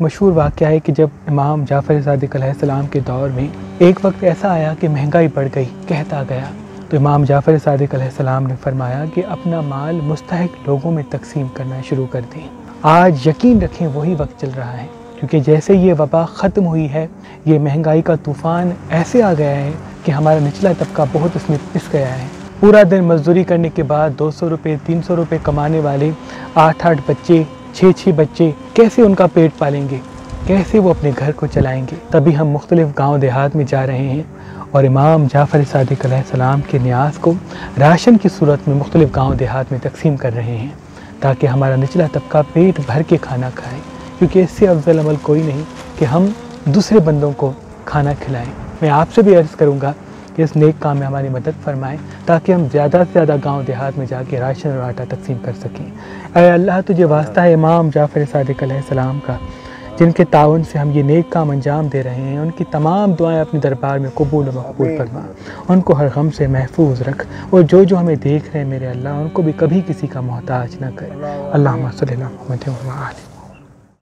मशहूर वाक़या है कि जब इमाम जाफ़र सादिक़ अलैहिस्सलाम के दौर में एक वक्त ऐसा आया कि महंगाई बढ़ गई, कहता गया, तो इमाम जाफ़र सादिक़ अलैहिस्सलाम ने फरमाया कि अपना माल मुस्तहिक लोगों में तकसीम करना शुरू कर दें। आज यकीन रखें वही वक्त चल रहा है, क्योंकि जैसे ये वबा ख़त्म हुई है, ये महंगाई का तूफ़ान ऐसे आ गया है कि हमारा निचला तबका बहुत उसमें पिस गया है। पूरा दिन मजदूरी करने के बाद 200 रुपये 300 रुपये कमाने वाले 8-8 बच्चे 6-6 बच्चे कैसे उनका पेट पालेंगे, कैसे वो अपने घर को चलाएंगे। तभी हम मुख्तलिफ़ गांव देहात में जा रहे हैं और इमाम जाफ़र सादिक़ अलैहिस्सलाम के न्यास को राशन की सूरत में मुख्तलिफ़ गांव देहात में तकसीम कर रहे हैं, ताकि हमारा निचला तबका पेट भर के खाना खाए, क्योंकि इससे अफजल अमल कोई नहीं कि हम दूसरे बंदों को खाना खिलाएँ। मैं आपसे भी अर्ज़ करूँगा कि इस नेक काम में हमारी मदद फरमाएं, ताकि हम ज़्यादा से ज़्यादा गांव देहात में जाके राशन और आटा तकसीम कर सकें। ऐ अल्लाह, तुझे वास्ता है इमाम जाफ़र सादिक़ अलैहिस्सलाम का, जिनके ताउन से हम ये नेक काम अंजाम दे रहे हैं, उनकी तमाम दुआएं अपने दरबार में कबूल व मकबूल फरमा। उनको हर गम से महफूज रख और जो हमें देख रहे हैं मेरे अल्लाह, उनको भी कभी किसी का मोहताज न कर। अल्लाहुम्मा सल्ली अला मुहम्मद व अला आलिhi।